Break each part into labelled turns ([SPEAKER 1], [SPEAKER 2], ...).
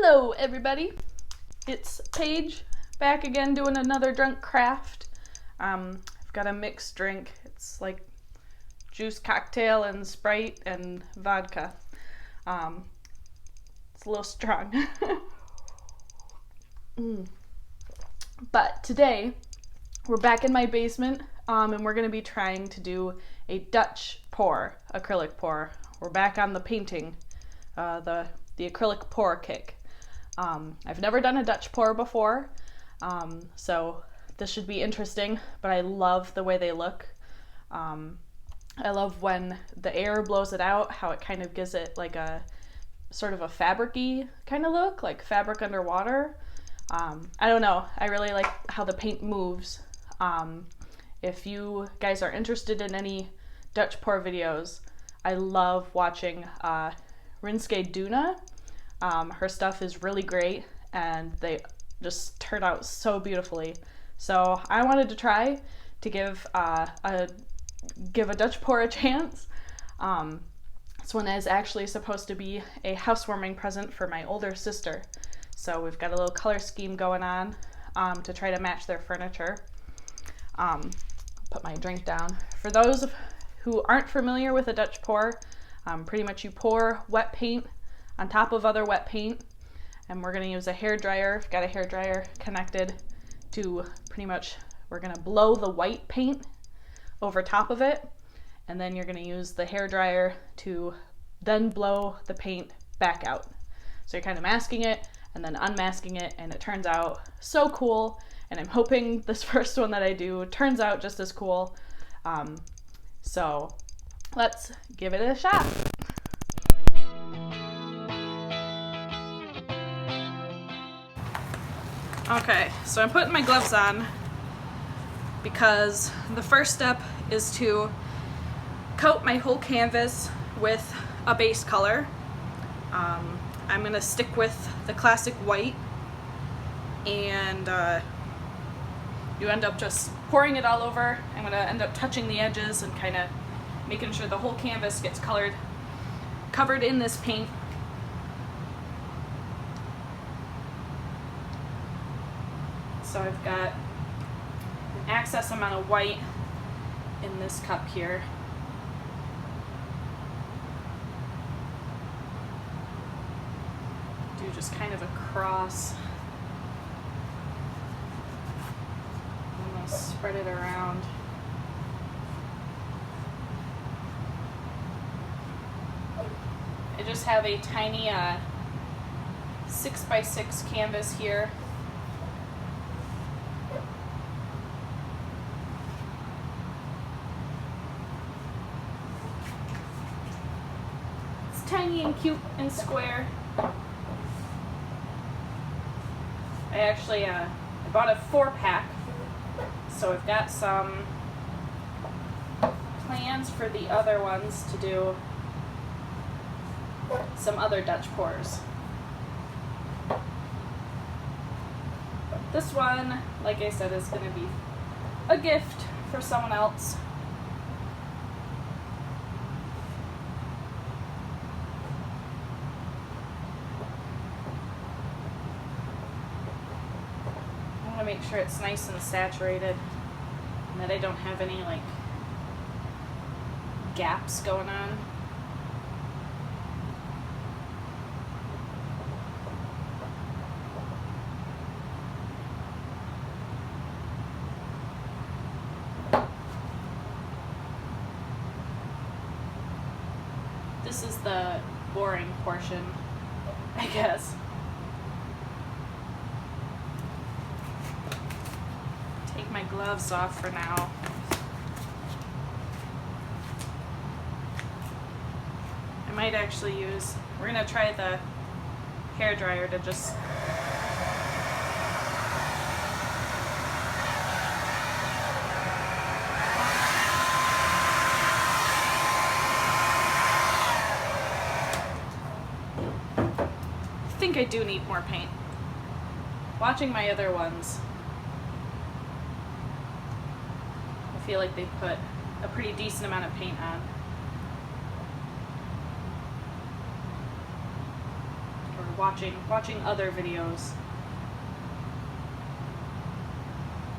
[SPEAKER 1] Hello everybody, it's Paige back again doing another drunk craft. I've got a mixed drink. It's like juice cocktail and Sprite and vodka. It's a little strong. But today we're back in my basement and we're going to be trying to do a Dutch pour, acrylic pour. We're back on the painting, the acrylic pour kick. I've never done a Dutch pour before, so this should be interesting, but I love the way they look. I love when the air blows it out, how it kind of gives it like a sort of a fabric-y kind of look, like fabric underwater. I don't know, I really like how the paint moves. If you guys are interested in any Dutch pour videos, I love watching Rinske Duna. Her stuff is really great and they just turn out so beautifully. So I wanted to try to give a Dutch pour a chance. This one is actually supposed to be a housewarming present for my older sister. So we've got a little color scheme going on to try to match their furniture. Put my drink down. For those who aren't familiar with a Dutch pour, pretty much you pour wet paint on top of other wet paint, and we're going to use a hair dryer. I've got a hair dryer connected to pretty much, we're going to blow the white paint over top of it, and then you're going to use the hair dryer to then blow the paint back out. So you're kind of masking it and then unmasking it, and it turns out so cool, and I'm hoping this first one that I do turns out just as cool. So let's give it a shot. Okay, so I'm putting my gloves on because the first step is to coat my whole canvas with a base color. I'm gonna stick with the classic white, and you end up just pouring it all over. I'm gonna end up touching the edges and kind of making sure the whole canvas gets covered in this paint. So I've got an excess amount of white in this cup here. Do just kind of a cross. I'm going to spread it around. I just have a tiny 6x6 canvas here. Tiny and cute and square. I actually I bought a 4-pack, so I've got some plans for the other ones to do some other Dutch pours. This one, like I said, is going to be a gift for someone else. Make sure it's nice and saturated and that I don't have any like gaps going on. This is the boring portion, I guess. Take my gloves off for now. I might actually we're gonna try the hair dryer to just I think I do need more paint. Watching my other ones, I feel like they put a pretty decent amount of paint on. Or watching other videos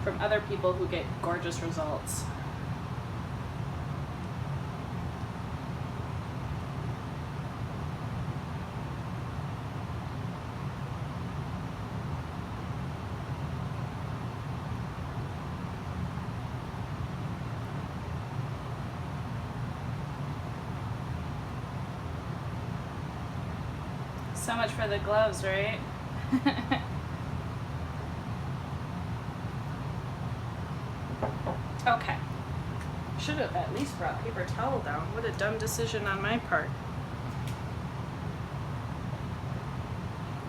[SPEAKER 1] from other people who get gorgeous results. So much for the gloves, right? Okay. Should have at least brought paper towel down. What a dumb decision on my part.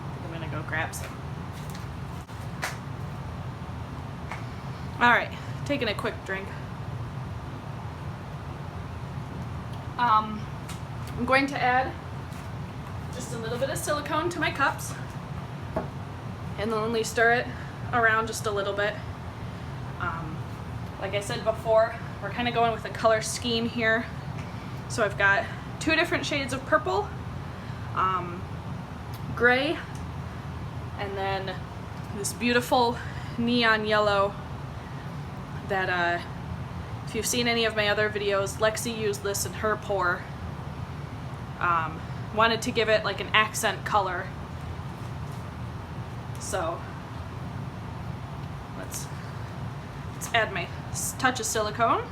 [SPEAKER 1] I think I'm gonna go grab some. Alright, taking a quick drink. I'm going to add just a little bit of silicone to my cups and then only stir it around just a little bit. Like I said before, we're kind of going with a color scheme here. So I've got 2 different shades of purple, gray, and then this beautiful neon yellow that if you've seen any of my other videos, Lexi used this in her pour. Wanted to give it like an accent color. So let's add my touch of silicone.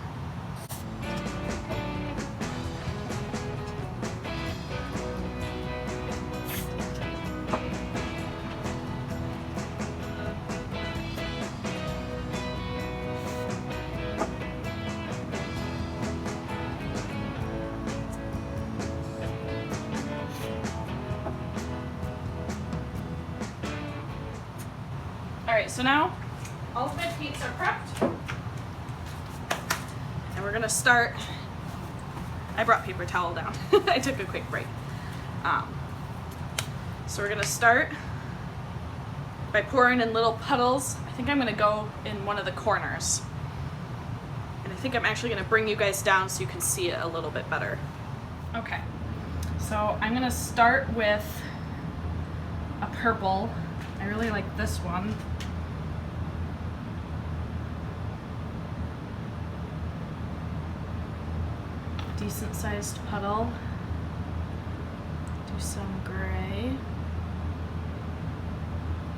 [SPEAKER 1] Alright, so now all of my paints are prepped. And we're gonna start. I brought paper towel down. I took a quick break. So we're gonna start by pouring in little puddles. I think I'm gonna go in one of the corners. And I think I'm actually gonna bring you guys down so you can see it a little bit better. Okay, so I'm gonna start with a purple. I really like this one. Decent sized puddle. Do some gray.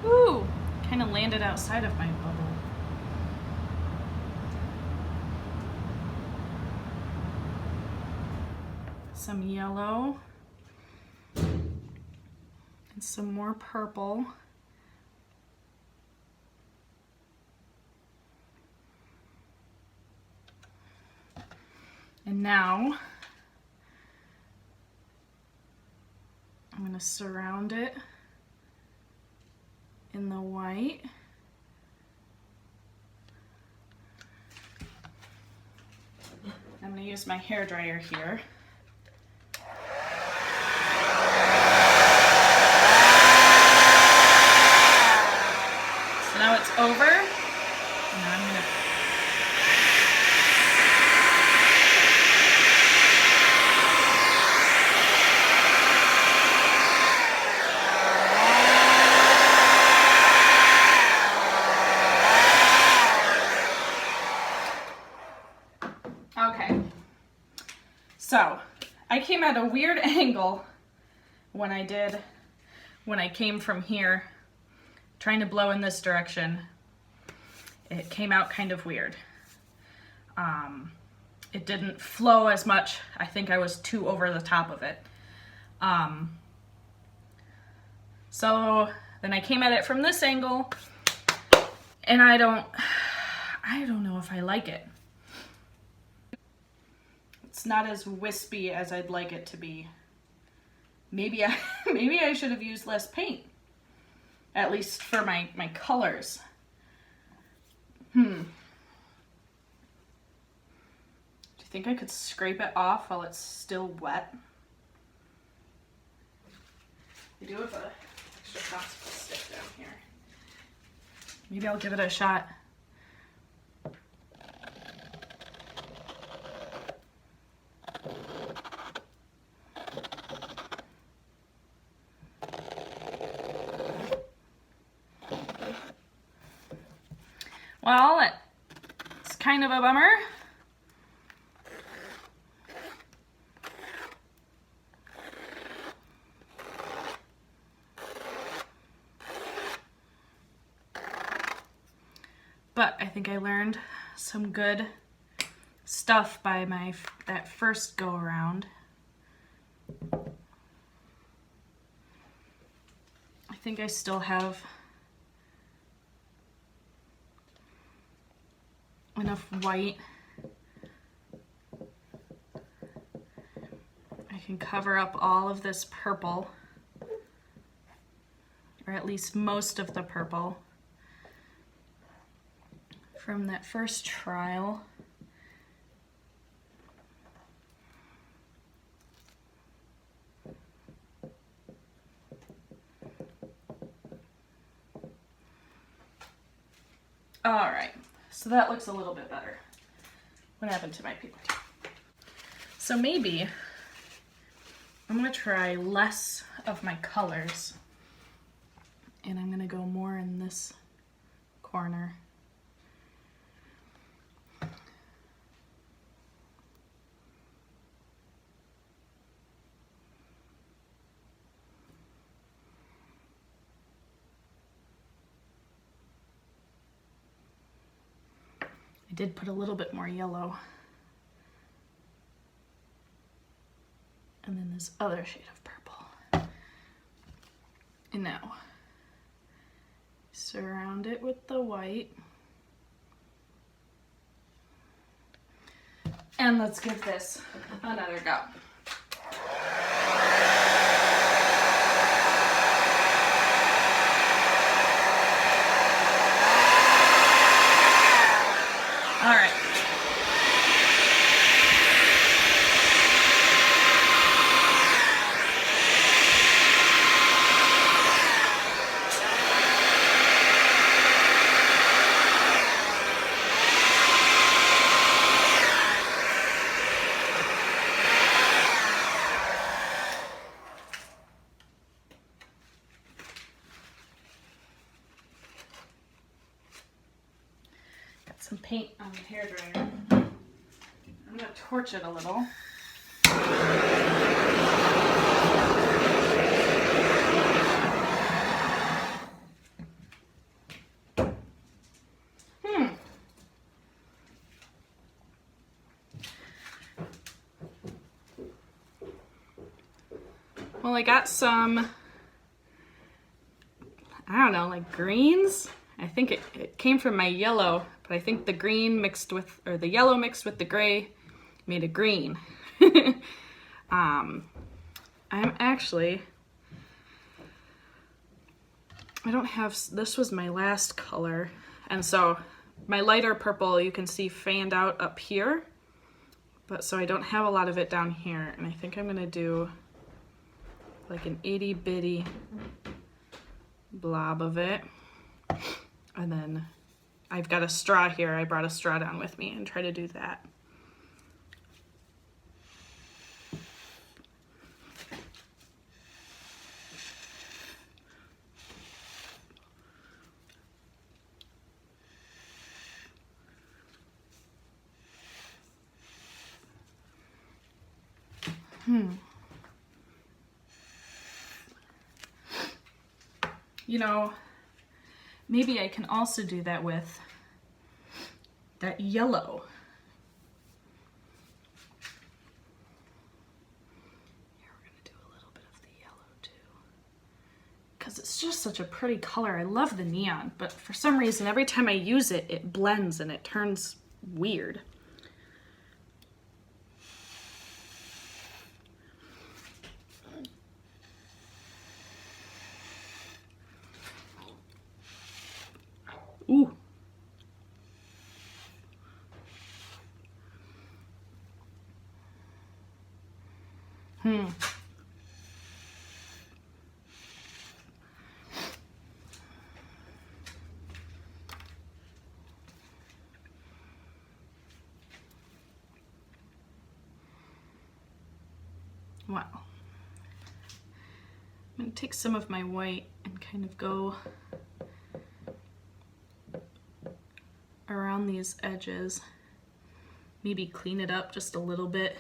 [SPEAKER 1] Ooh, kind of landed outside of my bubble. Some yellow. And some more purple. And now I'm going to surround it in the white. I'm going to use my hairdryer here. So now it's over. Now I'm going to So I came at a weird angle when I came from here trying to blow in this direction. It came out kind of weird. It didn't flow as much. I think I was too over the top of it. So then I came at it from this angle and I don't know if I like it. It's not as wispy as I'd like it to be. Maybe I should have used less paint, at least for my colors. Do you think I could scrape it off while it's still wet? I do have an extra popsicle stick down here. Maybe I'll give it a shot. Well, it's kind of a bummer. But I think I learned some good stuff by that first go around. I think I still have enough white. I can cover up all of this purple, or at least most of the purple from that first trial. All right, so that looks a little bit better. What happened to my paper towel? So maybe I'm gonna try less of my colors, and I'm gonna go more in this corner. I did put a little bit more yellow. And then this other shade of purple. And now, surround it with the white. And let's give this another go. All right. Some paint on the hairdryer. I'm gonna torch it a little. Well, I got some, I don't know, like greens. I think it came from my yellow, but I think the green mixed with, or the yellow mixed with the gray made a green. I'm actually, I don't have, this was my last color. And so my lighter purple you can see fanned out up here, but so I don't have a lot of it down here. And I think I'm gonna do like an itty bitty blob of it. And then I've got a straw here. I brought a straw down with me and try to do that. You know, maybe I can also do that with that yellow. Here we're gonna do a little bit of the yellow too, because it's just such a pretty color. I love the neon, but for some reason every time I use it, it blends and it turns weird. Ooh. Wow. I'm going to take some of my white and kind of go around these edges. Maybe clean it up just a little bit.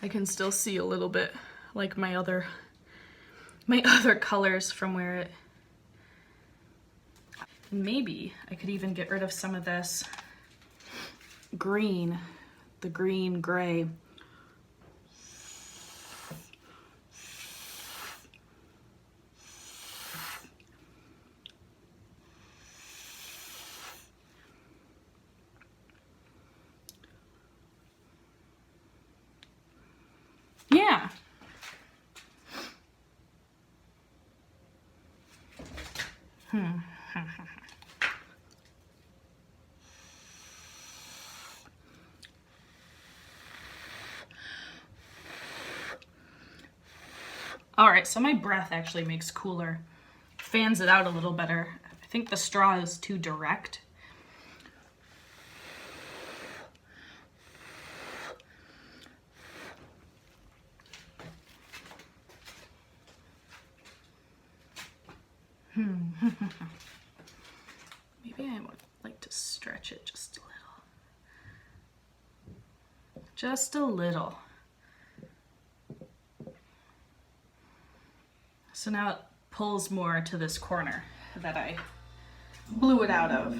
[SPEAKER 1] I can still see a little bit like my other colors from where it, maybe I could even get rid of some of this green, the green gray. Yeah. All right, so my breath actually makes cooler, fans it out a little better. I think the straw is too direct. Maybe I would like to stretch it just a little. Just a little. So now it pulls more to this corner that I blew it out of.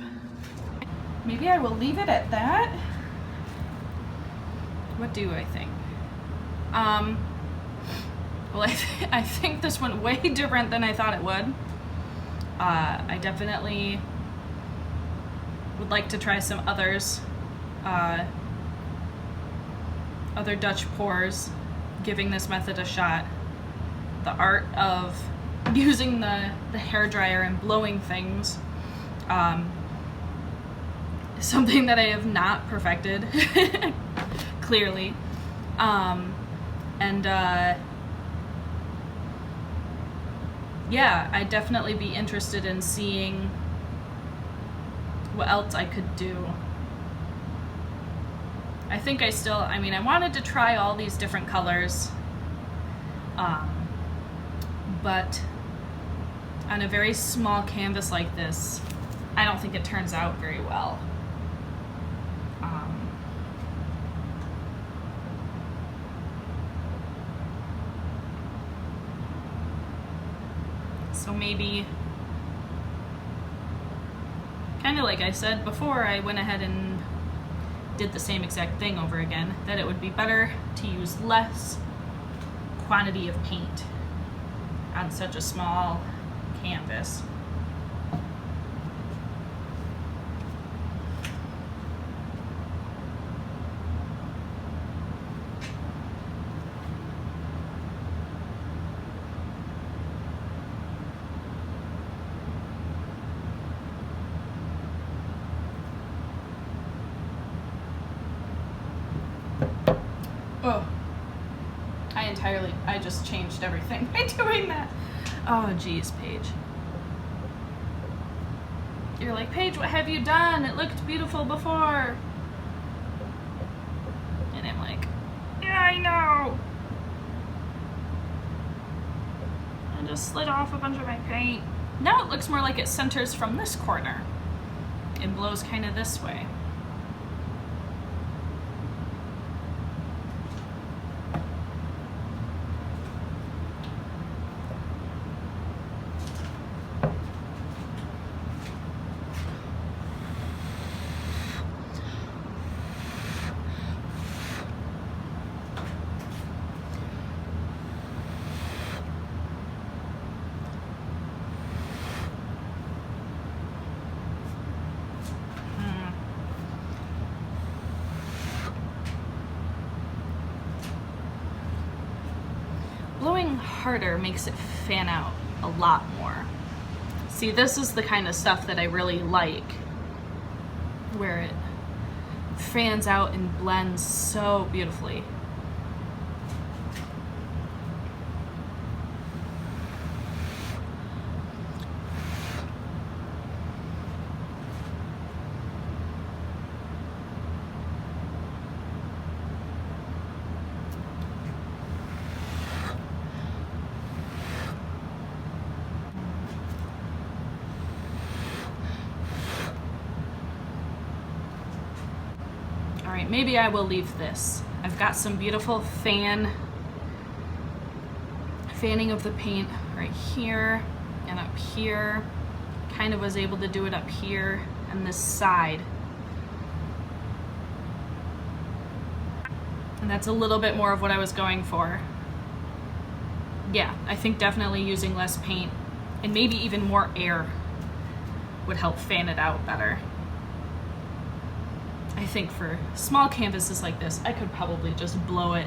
[SPEAKER 1] Maybe I will leave it at that. What do I think? Well, I think this went way different than I thought it would. I definitely would like to try some others. Other Dutch pours, giving this method a shot. The art of using the hairdryer and blowing things is something that I have not perfected, clearly. Yeah, I'd definitely be interested in seeing what else I could do. I think I wanted to try all these different colors, but on a very small canvas like this, I don't think it turns out very well. So maybe, kind of like I said before, I went ahead and did the same exact thing over again, that it would be better to use less quantity of paint on such a small canvas. Oh, I just changed everything by doing that. Oh geez, Paige. You're like, Paige, what have you done? It looked beautiful before. And I'm like, yeah, I know. I just slid off a bunch of my paint. Now it looks more like it centers from this corner and blows kind of this way. Blowing harder makes it fan out a lot more. See, this is the kind of stuff that I really like, where it fans out and blends so beautifully. right, maybe I will leave this. I've got some beautiful fanning of the paint right here and up here. Kind of was able to do it up here and this side. And that's a little bit more of what I was going for. Yeah, I think definitely using less paint and maybe even more air would help fan it out better. I think for small canvases like this, I could probably just blow it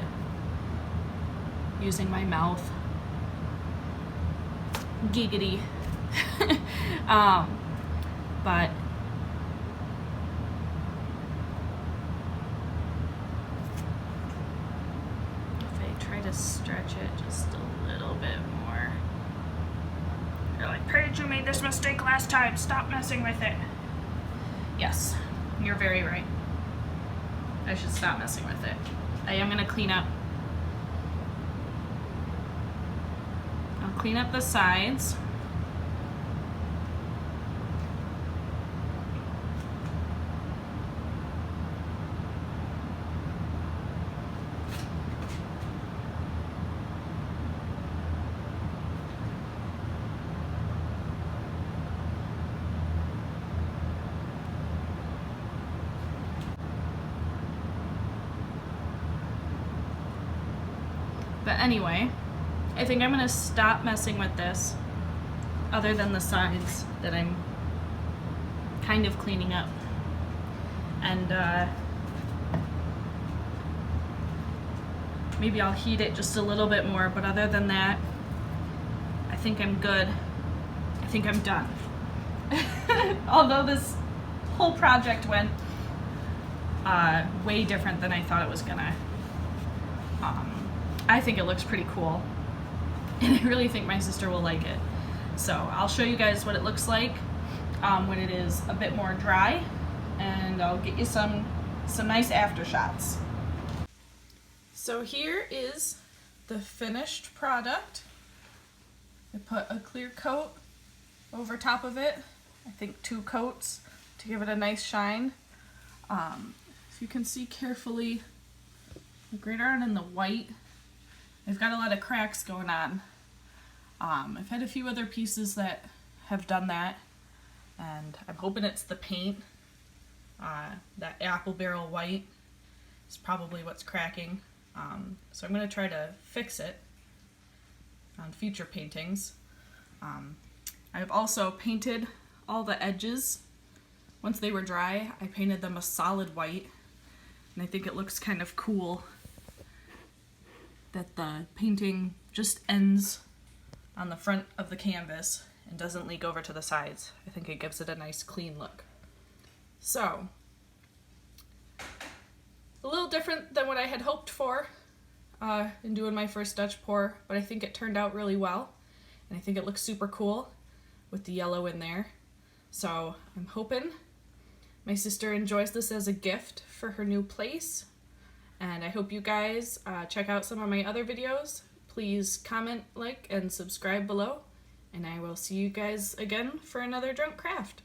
[SPEAKER 1] using my mouth. Giggity. But if I try to stretch it just a little bit more. You're like, Paige, you made this mistake last time. Stop messing with it. Yes, you're very right. I should stop messing with it. I am gonna clean up. I'll clean up the sides. But anyway, I think I'm gonna stop messing with this, other than the sides that I'm kind of cleaning up. And maybe I'll heat it just a little bit more, but other than that, I think I'm good. I think I'm done. Although this whole project went way different than I thought it was gonna. I think it looks pretty cool, and I really think my sister will like it. So I'll show you guys what it looks like when it is a bit more dry, and I'll get you some nice after shots. So here is the finished product. I put a clear coat over top of it. I think 2 coats to give it a nice shine. If you can see carefully, like right around in the white, I've got a lot of cracks going on. I've had a few other pieces that have done that, and I'm hoping it's the paint. That apple barrel white is probably what's cracking. So I'm going to try to fix it on future paintings. I've also painted all the edges. Once they were dry, I painted them a solid white, and I think it looks kind of cool that the painting just ends on the front of the canvas and doesn't leak over to the sides. I think it gives it a nice clean look. So, a little different than what I had hoped for in doing my first Dutch pour, but I think it turned out really well, and I think it looks super cool with the yellow in there. So I'm hoping my sister enjoys this as a gift for her new place. And I hope you guys check out some of my other videos. Please comment, like, and subscribe below. And I will see you guys again for another drunk craft.